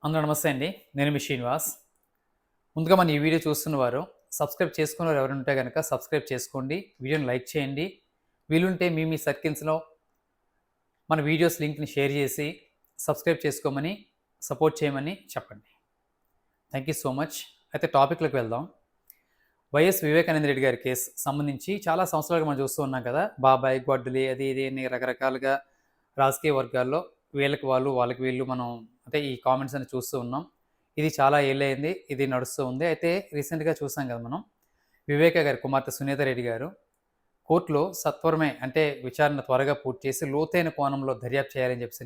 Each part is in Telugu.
అందరూ నమస్తే అండి. నేను మీ శ్రీనివాస్. ముందుగా మన ఈ వీడియో చూస్తున్నవారు సబ్స్క్రైబ్ చేసుకున్నవారు ఎవరైనా ఉంటే గనక సబ్స్క్రైబ్ చేసుకోండి. వీడియోని లైక్ చేయండి. వీలుంటే మీ సర్కిల్స్‌లో మన వీడియోస్ లింక్‌ని షేర్ చేసి సబ్స్క్రైబ్ చేసుకోమని, సపోర్ట్ చేయమని చెప్పండి. Thank you so much. అయితే టాపిక్‌లోకి వెళ్దాం. వైఎస్ వివేకానంద రెడ్డి గారి కేసు సంబంధించి చాలా సంవత్సరాలుగా మనం చూస్తూ ఉన్నాం కదా! బాబాయ్, గొడ్డలి అది ఇది అని రకరకాలుగా రాజకీయ వర్గాల్లో వీళ్ళకి వాళ్ళు, వాళ్ళకి వీళ్ళు మనం అంటే ఈ కామెంట్స్ అన్ని చూస్తూ ఉన్నాం. ఇది చాలా ఏళ్ళయింది. ఇది నడుస్తూ ఉంది. అయితే రీసెంట్‌గా చూసాం కదా మనం. వివేక గారి కుమార్తె సునీత రెడ్డి గారు కోర్టులో సత్వరమే అంటే విచారణ త్వరగా పూర్తి చేసి లోతైన కోణంలో దర్యాప్తు చేయాలని చెప్పేసి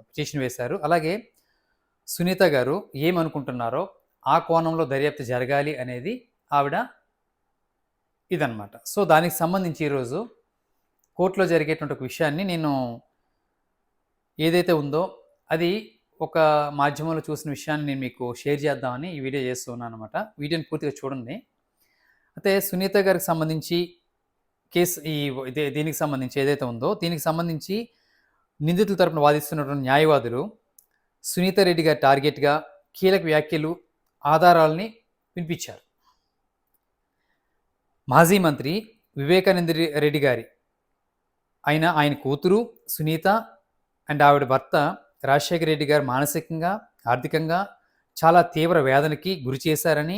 పిటిషన్ వేశారు. అలాగే సునీత గారు ఏమనుకుంటున్నారో ఆ కోణంలో దర్యాప్తు జరగాలి అనేది ఆవిడ ఇదనమాట. సో, దానికి సంబంధించి ఈరోజు కోర్టులో జరిగేటువంటి ఒక విషయాన్ని నేను ఏదైతే ఉందో అది ఒక మాధ్యమంలో చూసిన విషయాన్ని నేను మీకు షేర్ చేద్దామని ఈ వీడియో చేస్తూ ఉన్నాననమాట. వీడియోని పూర్తిగా చూడండి. అయితే సునీత గారికి సంబంధించి కేసు దీనికి సంబంధించి ఏదైతే ఉందో దీనికి సంబంధించి నిందితుల తరపున వాదిస్తున్నటువంటి న్యాయవాదులు సునీత రెడ్డి గారి టార్గెట్‌గా కీలక వ్యాఖ్యలు, ఆధారాలని వినిపించారు. మాజీ మంత్రి వివేకానంద రెడ్డి గారి ఆయన కూతురు సునీత అండ్ ఆవిడ భర్త రాజశేఖర రెడ్డి గారు మానసికంగా, ఆర్థికంగా చాలా తీవ్ర వేదనకి గురి చేశారని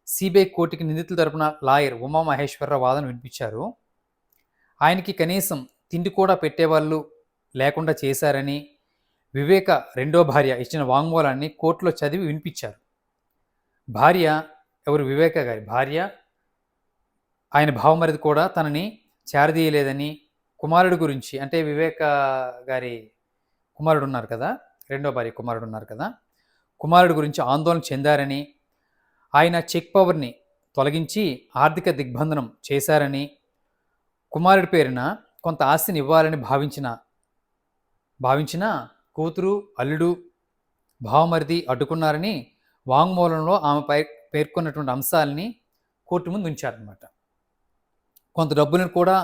సిబిఐ కోర్టుకి నిందితుల తరపున లాయర్ ఉమామహేశ్వరరావు వాదన వినిపించారు. ఆయనకి కనీసం తిండి కూడా పెట్టేవాళ్ళు లేకుండా చేశారని వివేక రెండో భార్య ఇచ్చిన వాంగ్మూలాన్ని కోర్టులో చదివి వినిపించారు. భార్య ఎవరు? వివేక గారి భార్య, ఆయన భావమరిది కూడా తనని చేరదీయలేదని, కుమారుడు గురించి అంటే వివేక గారి కుమారుడు ఉన్నారు కదా, రెండో భార్య కుమారుడు ఉన్నారు కదా, కుమారుడు గురించి ఆందోళన చెందారని, ఆయన చెక్ పవర్ని తొలగించి ఆర్థిక దిగ్బంధనం చేశారని, కుమారుడి పేరున కొంత ఆస్తిని ఇవ్వాలని భావించిన కూతురు, అల్లుడు, భావమరిది అడ్డుకున్నారని వాంగ్మూలంలో ఆమెపై పేర్కొన్నటువంటి అంశాలని కోర్టు ముందు ఉంచారనమాట. కొంత డబ్బులను కూడా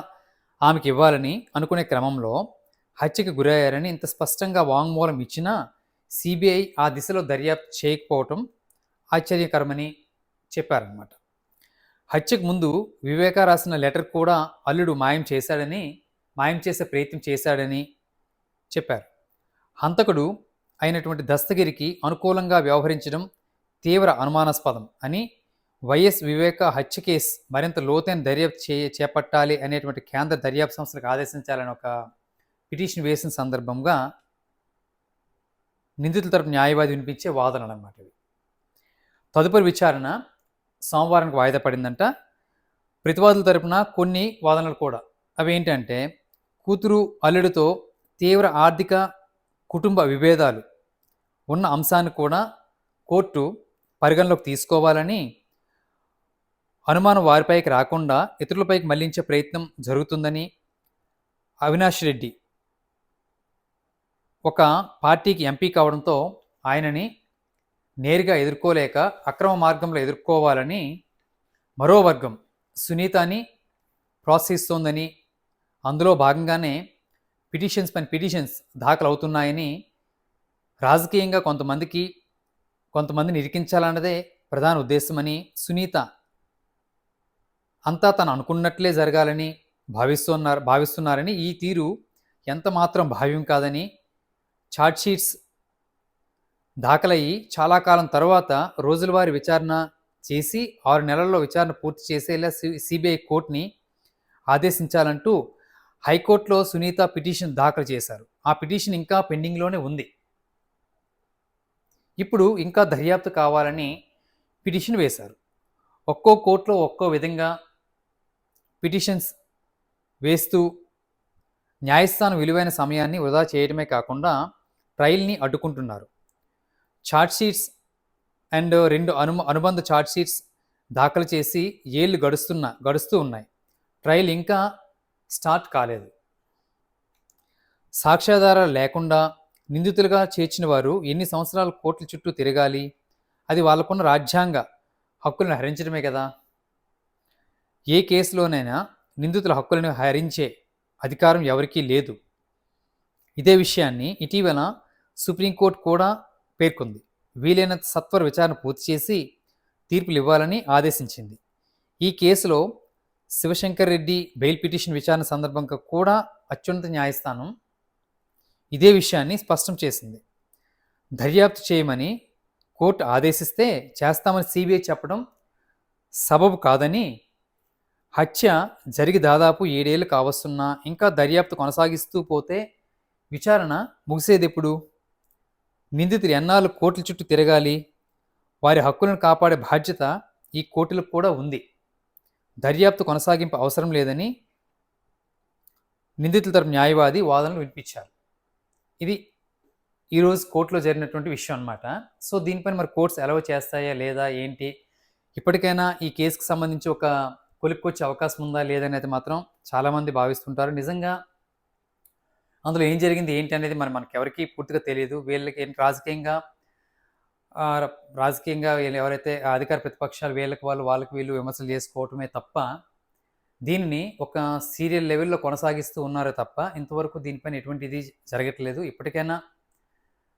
ఆమెకి ఇవ్వాలని అనుకునే క్రమంలో హత్యకు గురయ్యారని ఇంత స్పష్టంగా వాంగ్మూలం ఇచ్చినా సిబిఐ ఆ దిశలో దర్యాప్తు చేయకపోవటం ఆశ్చర్యకరమని చెప్పారనమాట. హత్యకు ముందు వివేక రాసిన లెటర్ కూడా అల్లుడు మాయం చేసే ప్రయత్నం చేశాడని చెప్పారు. హంతకుడు అయినటువంటి దస్తగిరికి అనుకూలంగా వ్యవహరించడం తీవ్ర అనుమానాస్పదం అని, వైఎస్ వివేక హత్య కేసు మరింత లోతైన దర్యాప్తు చేపట్టాలి అనేటువంటి కేంద్ర దర్యాప్తు సంస్థలకు ఆదేశించాలని ఒక పిటిషన్ వేసిన సందర్భంగా నిందితుల తరపు న్యాయవాది వినిపించే వాదనలు అన్నమాట ఇవి. తదుపరి విచారణ సోమవారానికి వాయిదా పడిందంట. ప్రతివాదుల తరపున కొన్ని వాదనలు కూడా అవేంటంటే, కూతురు అల్లుడితో తీవ్ర ఆర్థిక కుటుంబ విభేదాలు ఉన్న అంశాన్ని కూడా కోర్టు పరిగణలోకి తీసుకోవాలని, అనుమానం వారిపైకి రాకుండా ఇతరులపైకి మళ్లించే ప్రయత్నం జరుగుతుందని, అవినాష్ రెడ్డి ఒక పార్టీకి ఎంపీ కావడంతో ఆయనని నేరుగా ఎదుర్కోలేక అక్రమ మార్గంలో ఎదుర్కోవాలని మరో వర్గం సునీతని ప్రోత్సహిస్తోందని, అందులో భాగంగానే పిటిషన్స్ దాఖలు అవుతున్నాయని, రాజకీయంగా కొంతమందిని ఇరికించాలన్నదే ప్రధాన ఉద్దేశమని, సునీత అంతా తను అనుకున్నట్లే జరగాలని భావిస్తున్నారని, ఈ తీరు ఎంత మాత్రం భావ్యం కాదని, ఛార్జ్షీట్స్ దాఖలయ్యి చాలా కాలం తర్వాత రోజులవారీ విచారణ చేసి 6 నెలల్లో విచారణ పూర్తి చేసేలా సిబిఐ కోర్టుని ఆదేశించాలంటూ హైకోర్టులో సునీత పిటిషన్ దాఖలు చేశారు. ఆ పిటిషన్ ఇంకా పెండింగ్లోనే ఉంది. ఇప్పుడు ఇంకా దర్యాప్తు కావాలని పిటిషన్ వేశారు. ఒక్కో కోర్టులో ఒక్కో విధంగా పిటిషన్స్ వేస్తూ న్యాయస్థానం విలువైన సమయాన్ని వృధా చేయడమే కాకుండా ట్రయల్ని అడ్డుకుంటున్నారు. ఛార్జ్షీట్స్ అండ్ 2 అనుబంధ ఛార్జ్షీట్స్ దాఖలు చేసి ఏళ్ళు గడుస్తూ ఉన్నాయి. ట్రయల్ ఇంకా స్టార్ట్ కాలేదు. సాక్ష్యాధారాలు లేకుండా నిందితులుగా చేర్చిన వారు ఎన్ని సంవత్సరాలు కోర్టుల చుట్టూ తిరగాలి? అది వాళ్ళకున్న రాజ్యాంగ హక్కులను హరించడమే కదా. ఏ కేసులోనైనా నిందితుల హక్కులను హరించే అధికారం ఎవరికీ లేదు. ఇదే విషయాన్ని ఇటీవల సుప్రీంకోర్టు కూడా పేర్కొంది. వీలైనంత సత్వర విచారణ పూర్తి చేసి తీర్పులు ఇవ్వాలని ఆదేశించింది. ఈ కేసులో శివశంకర్ రెడ్డి బెయిల్ పిటిషన్ విచారణ సందర్భంగా కూడా అత్యున్నత న్యాయస్థానం ఇదే విషయాన్ని స్పష్టం చేసింది. దర్యాప్తు చేయమని కోర్టు ఆదేశిస్తే చేస్తామని సిబిఐ చెప్పడం సబబు కాదని, హత్య జరిగి దాదాపు 7 ఏళ్ళు కావస్తున్నా ఇంకా దర్యాప్తు కొనసాగిస్తూ పోతే విచారణ ముగిసేదెప్పుడు? నిందితులు ఎన్నాళ్ళు కోర్టుల చుట్టూ తిరగాలి? వారి హక్కులను కాపాడే బాధ్యత ఈ కోర్టులకు కూడా ఉంది. దర్యాప్తు కొనసాగింపు అవసరం లేదని నిందితుల తరపు న్యాయవాది వాదనలు వినిపించారు. ఇది ఈరోజు కోర్టులో జరిగినటువంటి విషయం అనమాట. సో దీనిపైన మరి కోర్ట్స్ అలౌ చేస్తాయా లేదా ఏంటి? ఇప్పటికైనా ఈ కేసుకు సంబంధించి ఒక కొలిక్కొచ్చే అవకాశం ఉందా లేదనేది మాత్రం చాలామంది భావిస్తుంటారు. నిజంగా అందులో ఏం జరిగింది ఏంటి అనేది మనకెవరికీ పూర్తిగా తెలియదు. వీళ్ళకి రాజకీయంగా వీళ్ళు ఎవరైతే అధికార ప్రతిపక్షాలు వాళ్ళకి వీళ్ళు విమర్శలు చేసుకోవటమే తప్ప దీనిని ఒక సీరియల్ లెవెల్లో కొనసాగిస్తూ ఉన్నారే తప్ప ఇంతవరకు దీనిపైన ఎటువంటి ఇది జరగట్లేదు. ఇప్పటికైనా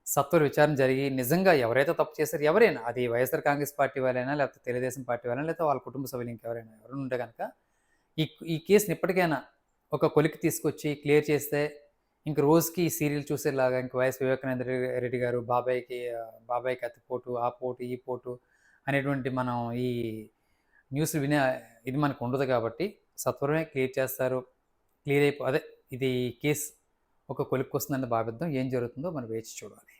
సత్వర విచారణ జరిగి నిజంగా ఎవరైతే తప్పు చేశారో ఎవరైనా, అది వైఎస్ఆర్ కాంగ్రెస్ పార్టీ వాళ్ళైనా లేకపోతే తెలుగుదేశం పార్టీ వాళ్ళైనా లేకపోతే వాళ్ళ కుటుంబ సభ్యులు ఇంకెవరైనా ఉంటే కనుక ఈ కేసుని ఇప్పటికైనా ఒక కొలికి తీసుకొచ్చి క్లియర్ చేస్తే ఇంక రోజుకి ఈ సీరియల్ చూసేలాగా ఇంక వైఎస్ వివేకానంద రెడ్డి గారు బాబాయ్కి అతిపోటు, ఆ పోటు, ఈ పోటు అనేటువంటి మనం ఈ న్యూస్ వినే ఇది మనకు ఉండదు కాబట్టి సత్వరమే క్లియర్ చేస్తారు. ఇది కేసు ఒక కొలిక్కి వస్తుందని భావిద్దాం. ఏం జరుగుతుందో మనం వేచి చూడాలి.